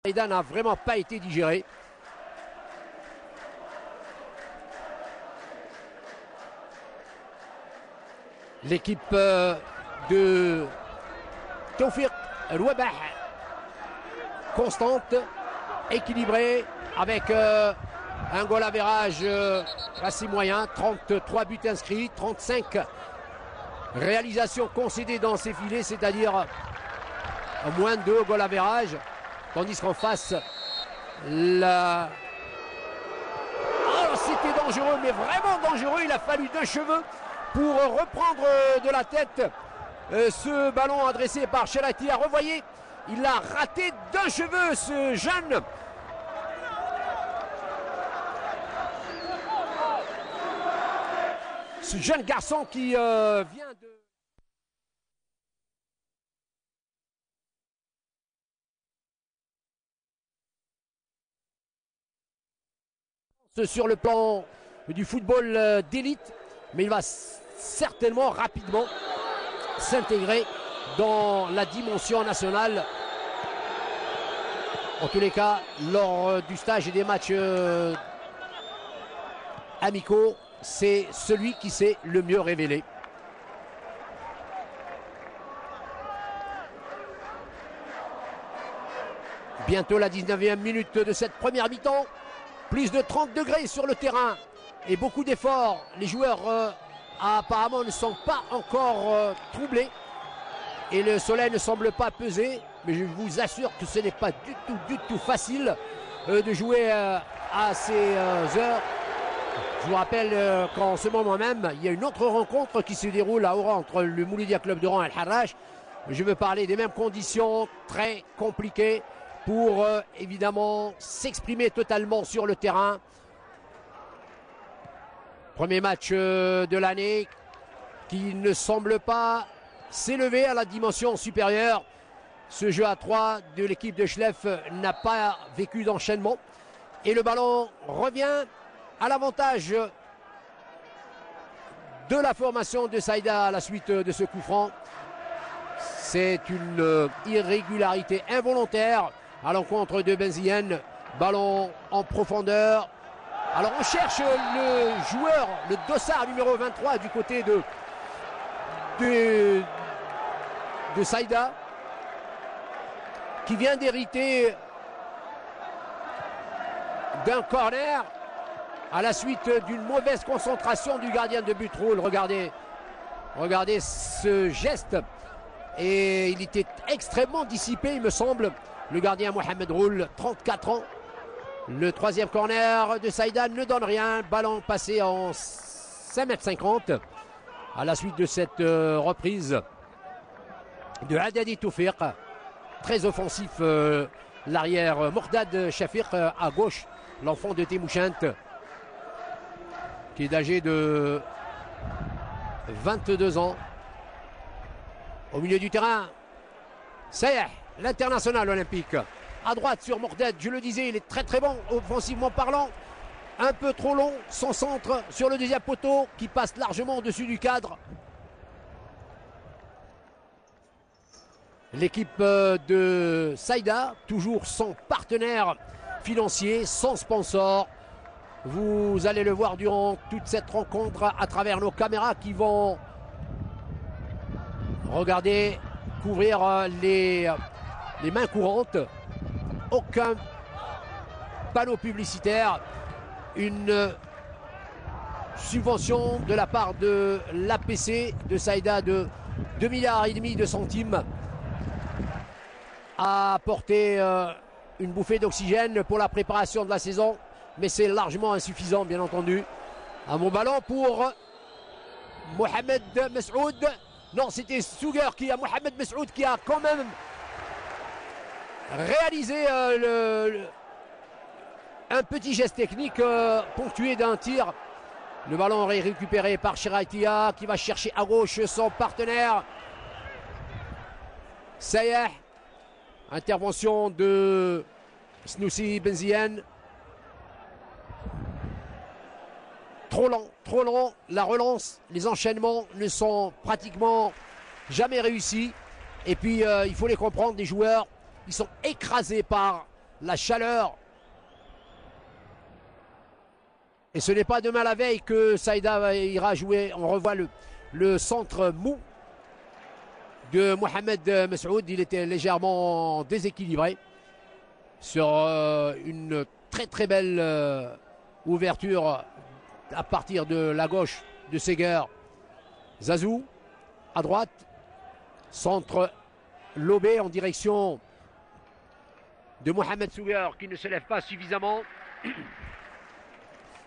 Saïda n'a vraiment pas été digéré. L'équipe de Tawfiq Rouabah, constante, équilibrée, avec un goal average assez moyen, 33 buts inscrits, 35 réalisations concédées dans ses filets, c'est-à-dire moins de 2 goal average, tandis qu'en face, la... Oh, c'était dangereux, mais vraiment dangereux, il a fallu 2 cheveux pour reprendre de la tête ce ballon adressé par Chelatia. Revoyez, il a raté d'un cheveu, ce jeune. Ce jeune garçon qui vient de... Sur le plan du football d'élite, mais il va certainement rapidement s'intégrer dans la dimension nationale. En tous les cas, lors du stage et des matchs amicaux, c'est celui qui s'est le mieux révélé. Bientôt la 19e minute de cette première mi-temps. Plus de 30 degrés sur le terrain et beaucoup d'efforts. Les joueurs apparemment ne sont pas encore troublés et le soleil ne semble pas peser, mais je vous assure que ce n'est pas du tout facile de jouer à ces heures. Je vous rappelle qu'en ce moment même, il y a une autre rencontre qui se déroule à Oran entre le Mouloudia Club d'Oran et le Harrach. Je veux parler des mêmes conditions très compliquées pour évidemment s'exprimer totalement sur le terrain. Premier match de l'année qui ne semble pas s'élever à la dimension supérieure. Ce jeu à 3 de l'équipe de Chlef n'a pas vécu d'enchaînement. Et le ballon revient à l'avantage de la formation de Saïda à la suite de ce coup franc. C'est une irrégularité involontaire à l'encontre de Benzien. Ballon en profondeur. Alors on cherche le joueur, le dossard numéro 23 du côté de Saïda, qui vient d'hériter d'un corner à la suite d'une mauvaise concentration du gardien de but Roule. Regardez ce geste. Et il était extrêmement dissipé, il me semble, le gardien Mohamed Roule, 34 ans. Le troisième corner de Saïda ne donne rien. Ballon passé en 5,50 m à la suite de cette reprise de Adadi Toufiq. Très offensif l'arrière Mordad Shafiq à gauche. L'enfant de Temouchant qui est âgé de 22 ans. Au milieu du terrain, Sayeh, l'international olympique. À droite sur Mordad, je le disais, il est très bon offensivement parlant. Un peu trop long, son centre sur le deuxième poteau qui passe largement au-dessus du cadre. L'équipe de Saïda, toujours sans partenaire financier, sans sponsor. Vous allez le voir durant toute cette rencontre à travers nos caméras qui vont regarder, couvrir les mains courantes. Aucun panneau publicitaire, une subvention de la part de l'APC de Saïda de 2,5 milliards de centimes a apporté une bouffée d'oxygène pour la préparation de la saison, mais c'est largement insuffisant bien entendu. Un bon ballon pour Mohamed Messoud. Non, c'était Souguer qui a Mohamed Messoud qui a quand même réalisé un petit geste technique ponctué d'un tir. Le ballon est récupéré par Cheratia qui va chercher à gauche son partenaire. Sayeh. Intervention de Snoussi Benzien. Trop lent. La relance, les enchaînements ne sont pratiquement jamais réussis. Et puis il faut les comprendre, les joueurs, ils sont écrasés par la chaleur. Et ce n'est pas demain la veille que Saïda ira jouer. On revoit le centre mou de Mohamed Messoud. Il était légèrement déséquilibré sur une très très belle ouverture à partir de la gauche de Seger. Zazou à droite, centre lobé en direction de Mohamed Seger qui ne se lève pas suffisamment.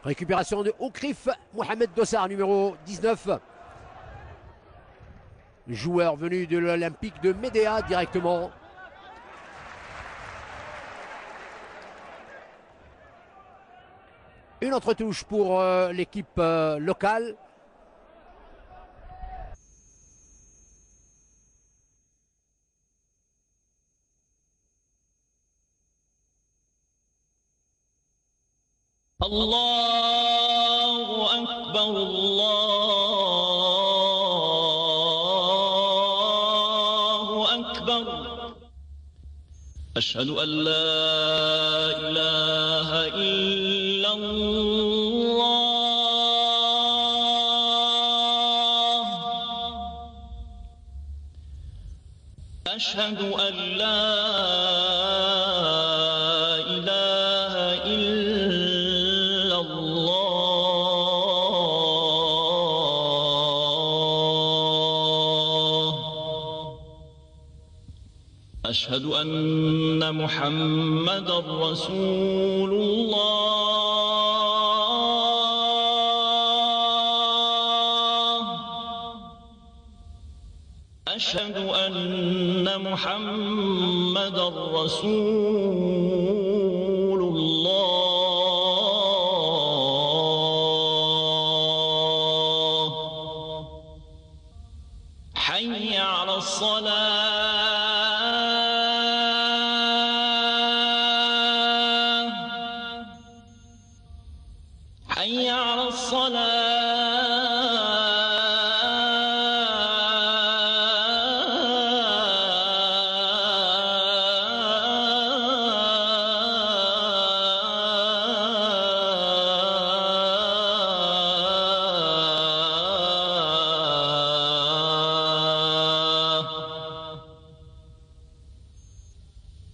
Récupération de Okrif, Mohamed Dossar, numéro 19. Joueur venu de l'Olympique de Médéa directement. Une autre touche pour l'équipe locale. Allahu Akbar, Allahu Akbar. Ashhadu an la ilaha illallah. Ashhadu an la أشهد أن محمد رسول الله أشهد أن محمد رسول الله حي على الصلاة حي على الصلاة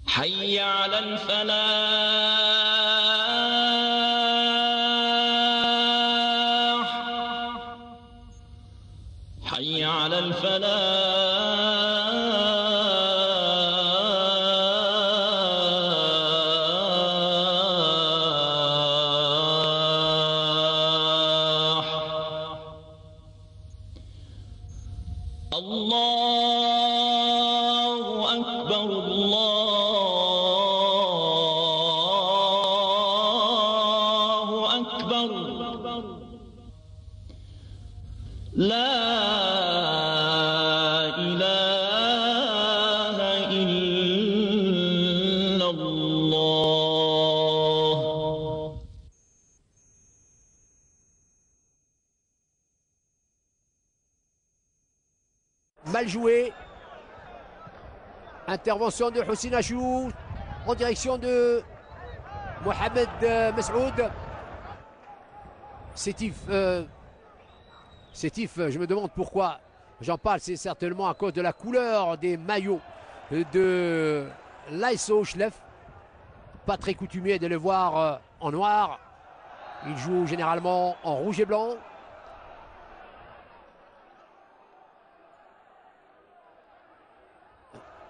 حي على الفلاح حي على الفلاح الله أكبر الله أكبر لا إله إلا الله. Mal joué. Intervention de Houssine Achou en direction de Mohamed Messoud. Sétif, je me demande pourquoi j'en parle. C'est certainement à cause de la couleur des maillots de l'ASO Chlef. Pas très coutumier de le voir en noir. Il joue généralement en rouge et blanc.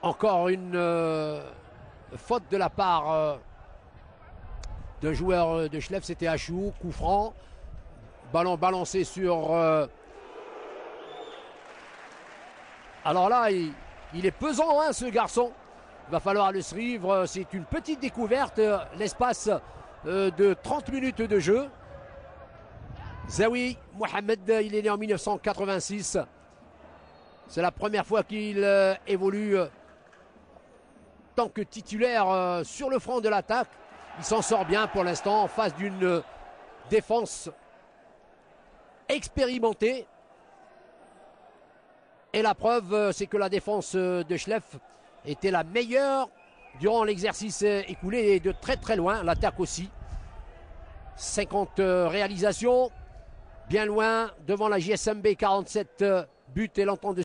Encore une faute de la part d'un joueur de Chlef, c'était Achou, coup franc. Ballon balancé sur... Alors là, il est pesant, hein, ce garçon. Il va falloir le suivre. C'est une petite découverte, l'espace de 30 minutes de jeu. Zawi Mohamed, il est né en 1986. C'est la première fois qu'il évolue tant que titulaire sur le front de l'attaque. Il s'en sort bien pour l'instant en face d'une défense expérimentée. Et la preuve, c'est que la défense de Chlef était la meilleure durant l'exercice écoulé et de très très loin. L'attaque aussi. 50 réalisations. Bien loin devant la JSMB, 47 buts et l'entente de